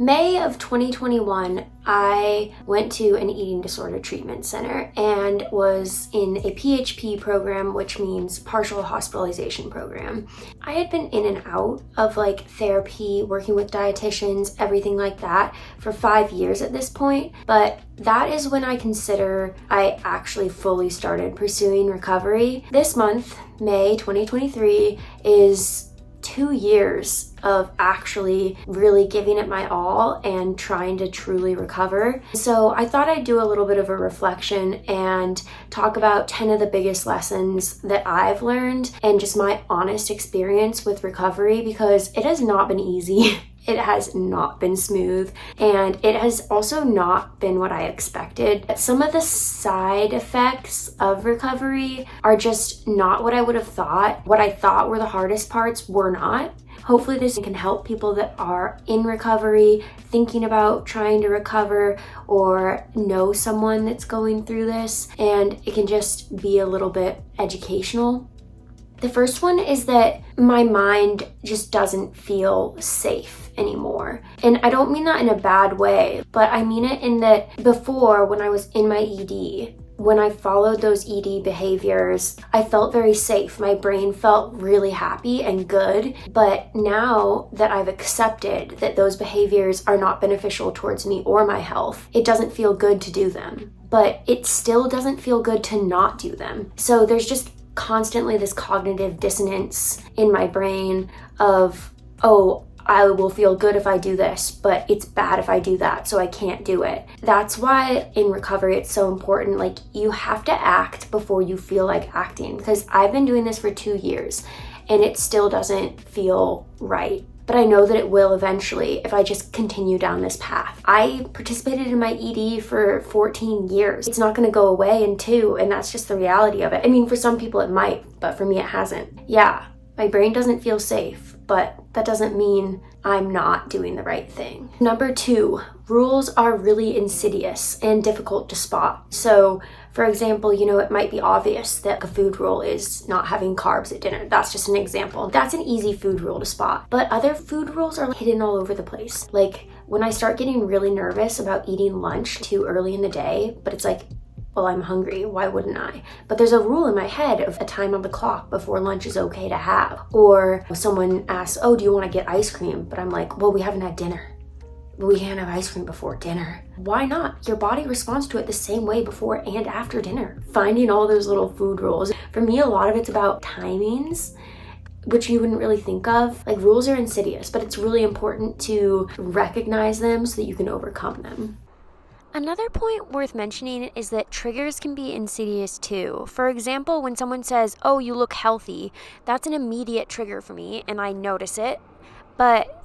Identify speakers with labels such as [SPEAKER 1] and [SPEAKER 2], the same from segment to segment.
[SPEAKER 1] May of 2021, I went to an eating disorder treatment center and was in a PHP program, which means partial hospitalization program. I had been in and out of therapy, working with dietitians, everything like that for 5 years at this point, but that is when I consider I actually fully started pursuing recovery. This month, May 2023, is 2 years of actually really giving it my all and trying to truly recover. So I thought I'd do a little bit of a reflection and talk about 10 of the biggest lessons that I've learned and just my honest experience with recovery, because it has not been easy. It has not been smooth, and it has also not been what I expected. Some of the side effects of recovery are just not what I would have thought. What I thought were the hardest parts were not. Hopefully this can help people that are in recovery, thinking about trying to recover, or know someone that's going through this, and it can just be a little bit educational. The first one is that my mind just doesn't feel safe anymore. And I don't mean that in a bad way, but I mean it in that before, when I was in my ED, when I followed those ED behaviors, I felt very safe. My brain felt really happy and good. But now that I've accepted that those behaviors are not beneficial towards me or my health, it doesn't feel good to do them. But it still doesn't feel good to not do them. So there's just constantly this cognitive dissonance in my brain of, oh, I will feel good if I do this, but it's bad if I do that, so I can't do it. That's why in recovery it's so important. You have to act before you feel like acting, because I've been doing this for 2 years and it still doesn't feel right. But I know that it will eventually if I just continue down this path. I participated in my ED for 14 years. It's not gonna go away in 2, and that's just the reality of it. I mean, for some people it might, but for me it hasn't. Yeah, my brain doesn't feel safe, but that doesn't mean I'm not doing the right thing. Number 2, rules are really insidious and difficult to spot. So, for example, it might be obvious that a food rule is not having carbs at dinner. That's just an example. That's an easy food rule to spot. But other food rules are hidden all over the place. When I start getting really nervous about eating lunch too early in the day, but it's well, I'm hungry, why wouldn't I? But there's a rule in my head of a time on the clock before lunch is okay to have. Or someone asks, oh, do you want to get ice cream? But I'm like, well, we haven't had dinner. We can't have ice cream before dinner. Why not? Your body responds to it the same way before and after dinner. Finding all those little food rules. For me, a lot of it's about timings, which you wouldn't really think of. Rules are insidious, but it's really important to recognize them so that you can overcome them. Another point worth mentioning is that triggers can be insidious too. For example, when someone says, oh, you look healthy, that's an immediate trigger for me and I notice it. But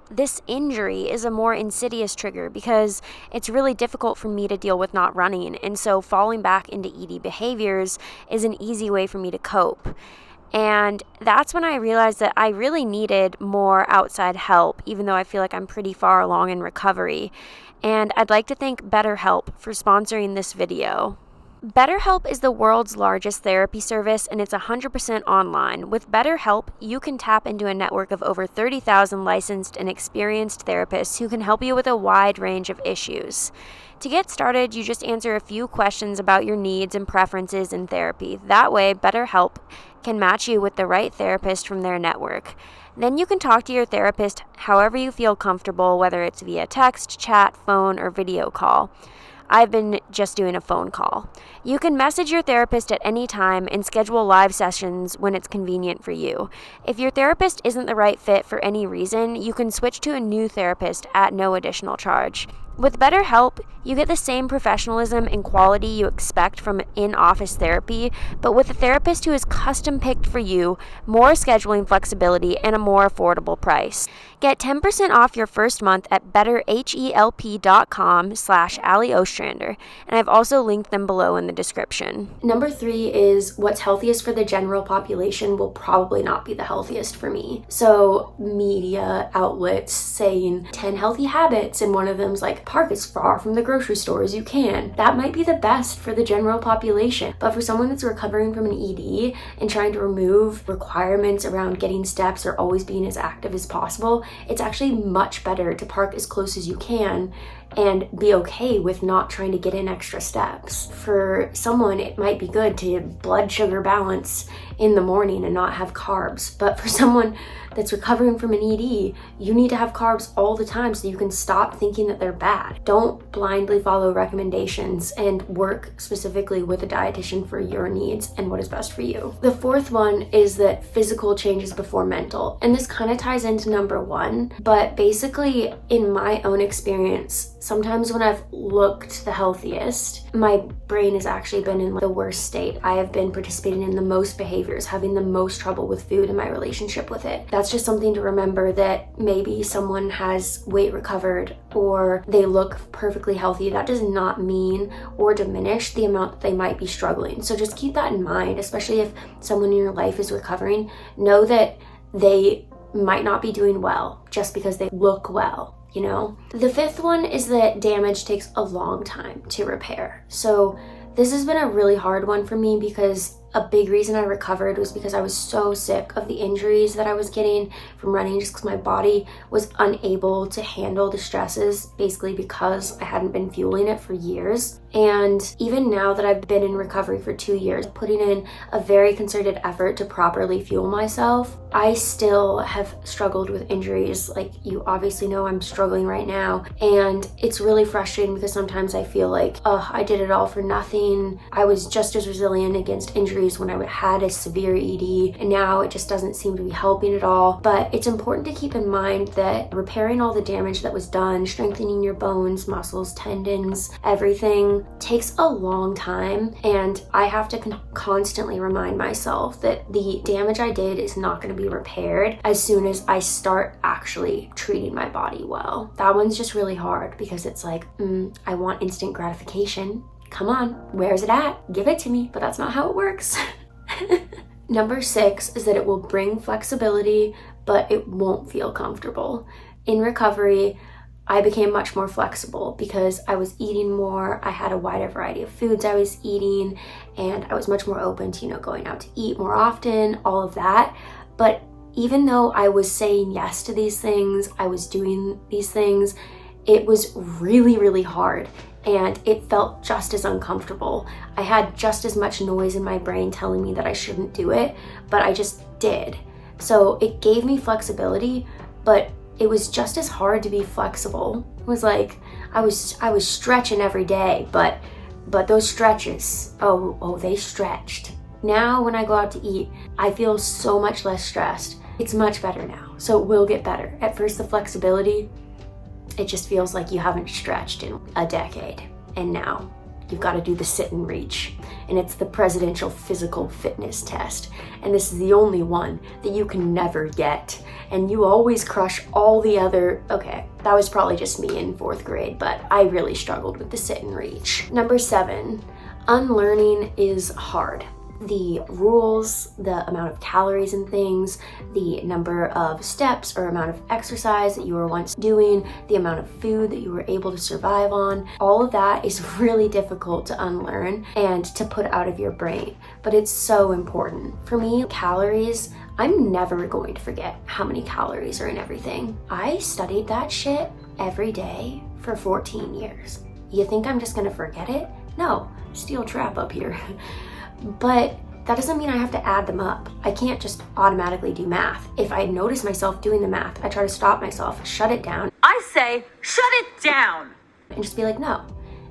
[SPEAKER 1] this injury is a more insidious trigger because it's really difficult for me to deal with not running. And so falling back into ED behaviors is an easy way for me to cope. And that's when I realized that I really needed more outside help, even though I feel like I'm pretty far along in recovery. And I'd like to thank BetterHelp for sponsoring this video. BetterHelp is the world's largest therapy service, and it's 100% online. With BetterHelp, you can tap into a network of over 30,000 licensed and experienced therapists who can help you with a wide range of issues. To get started, you just answer a few questions about your needs and preferences in therapy. That way, BetterHelp can match you with the right therapist from their network. Then you can talk to your therapist however you feel comfortable, whether it's via text, chat, phone, or video call. I've been just doing a phone call. You can message your therapist at any time and schedule live sessions when it's convenient for you. If your therapist isn't the right fit for any reason, you can switch to a new therapist at no additional charge. With BetterHelp, you get the same professionalism and quality you expect from in-office therapy, but with a therapist who is custom-picked for you, more scheduling flexibility, and a more affordable price. Get 10% off your first month at betterhelp.com/Allie Ostrander, and I've also linked them below in the description. Number 3 is what's healthiest for the general population will probably not be the healthiest for me. So media outlets saying 10 healthy habits, and one of them's park as far from the grocery store as you can. That might be the best for the general population, but for someone that's recovering from an ED and trying to remove requirements around getting steps or always being as active as possible, it's actually much better to park as close as you can and be okay with not trying to get in extra steps. For someone, it might be good to blood sugar balance in the morning and not have carbs, but for someone that's recovering from an ED, you need to have carbs all the time so you can stop thinking that they're bad. Don't blindly follow recommendations, and work specifically with a dietitian for your needs and what is best for you. The fourth one is that physical changes before mental, and this kind of ties into number one, but basically in my own experience, sometimes when I've looked the healthiest, my brain has actually been in the worst state. I have been participating in the most behaviors, having the most trouble with food and my relationship with it. That's just something to remember, that maybe someone has weight recovered or they look perfectly healthy. That does not mean or diminish the amount that they might be struggling. So just keep that in mind, especially if someone in your life is recovering. Know that they might not be doing well just because they look well. You know? The fifth one is that damage takes a long time to repair. So this has been a really hard one for me, because a big reason I recovered was because I was so sick of the injuries that I was getting from running, just because my body was unable to handle the stresses, basically because I hadn't been fueling it for years. And even now that I've been in recovery for 2 years, putting in a very concerted effort to properly fuel myself, I still have struggled with injuries. Like, you obviously know I'm struggling right now, and it's really frustrating because sometimes I feel like, oh, I did it all for nothing. I was just as resilient against injuries when I had a severe ED, and now it just doesn't seem to be helping at all. But it's important to keep in mind that repairing all the damage that was done, strengthening your bones, muscles, tendons, everything, takes a long time, and I have to constantly remind myself that the damage I did is not going to be repaired as soon as I start actually treating my body well. That one's just really hard, because it's like, I want instant gratification. Come on, where's it at? Give it to me. But that's not how it works. Number 6 is that it will bring flexibility, but it won't feel comfortable. In recovery, I became much more flexible because I was eating more. I had a wider variety of foods I was eating, and I was much more open to, going out to eat more often, all of that. But even though I was saying yes to these things, I was doing these things, it was really, really hard, and it felt just as uncomfortable. I had just as much noise in my brain telling me that I shouldn't do it, but I just did. So it gave me flexibility, but it was just as hard to be flexible. It was like I was stretching every day, but those stretches, they stretched. Now when I go out to eat, I feel so much less stressed. It's much better now, so it will get better. At first, the flexibility, it just feels like you haven't stretched in a decade, and now you've got to do the sit and reach, and it's the presidential physical fitness test, and this is the only one that you can never get, and you always crush all the other. Okay, that was probably just me in 4th grade, but I really struggled with the sit and reach. Number 7, unlearning is hard. The rules, the amount of calories and things, the number of steps or amount of exercise that you were once doing, the amount of food that you were able to survive on, all of that is really difficult to unlearn and to put out of your brain, but it's so important. For me, calories, I'm never going to forget how many calories are in everything. I studied that shit every day for 14 years. You think I'm just gonna forget it? No, steel trap up here. But that doesn't mean I have to add them up. I can't just automatically do math. If I notice myself doing the math, I try to stop myself, shut it down.
[SPEAKER 2] I say, shut it down!
[SPEAKER 1] And just be like, no,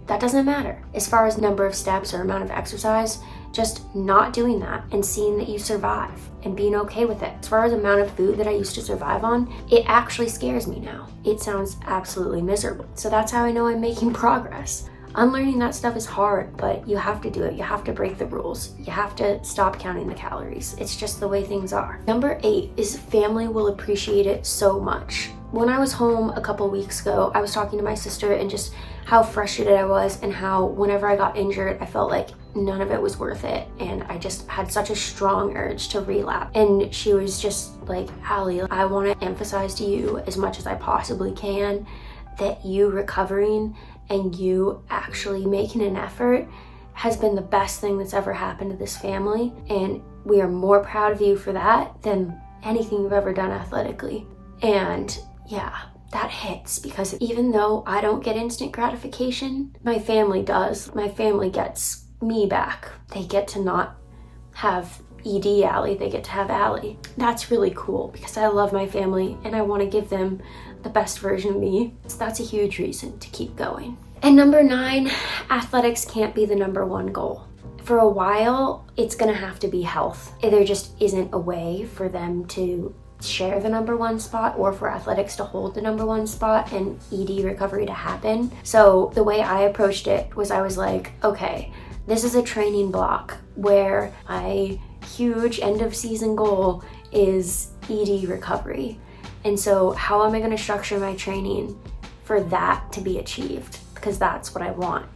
[SPEAKER 1] that doesn't matter. As far as number of steps or amount of exercise, just not doing that and seeing that you survive and being okay with it. As far as amount of food that I used to survive on, it actually scares me now. It sounds absolutely miserable. So that's how I know I'm making progress. Unlearning that stuff is hard, but you have to do it. You have to break the rules. You have to stop counting the calories. It's just the way things are. Number 8 is family will appreciate it so much. When I was home a couple weeks ago, I was talking to my sister and just how frustrated I was, and how whenever I got injured, I felt like none of it was worth it. And I just had such a strong urge to relapse. And she was just like, Allie, I want to emphasize to you as much as I possibly can that you recovering and you actually making an effort has been the best thing that's ever happened to this family. And we are more proud of you for that than anything you've ever done athletically. And yeah, that hits, because even though I don't get instant gratification, my family does. My family gets me back. They get to not have ED Allie, they get to have Allie. That's really cool because I love my family and I want to give them the best version of me. So that's a huge reason to keep going. And number 9, athletics can't be the number 1 goal. For a while, it's gonna have to be health. There just isn't a way for them to share the number 1 spot, or for athletics to hold the number 1 spot and ED recovery to happen. So the way I approached it was, I was like, okay, this is a training block where my huge end of season goal is ED recovery. And so how am I going to structure my training for that to be achieved? Because that's what I want.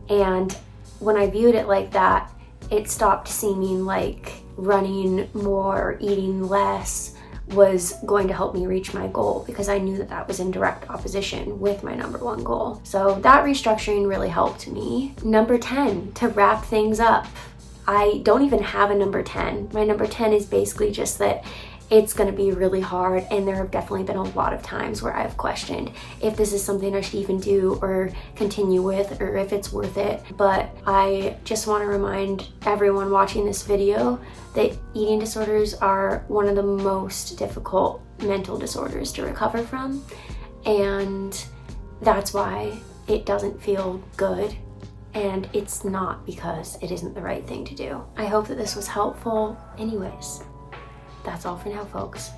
[SPEAKER 1] And when I viewed it like that, it stopped seeming like running more or eating less was going to help me reach my goal, because I knew that that was in direct opposition with my number 1 goal. So that restructuring really helped me. Number 10, to wrap things up. I don't even have a number 10. My number 10 is basically just that it's gonna be really hard, and there have definitely been a lot of times where I've questioned if this is something I should even do or continue with, or if it's worth it. But I just want to remind everyone watching this video that eating disorders are one of the most difficult mental disorders to recover from, and that's why it doesn't feel good. And it's not because it isn't the right thing to do. I hope that this was helpful. Anyways, that's all for now, folks.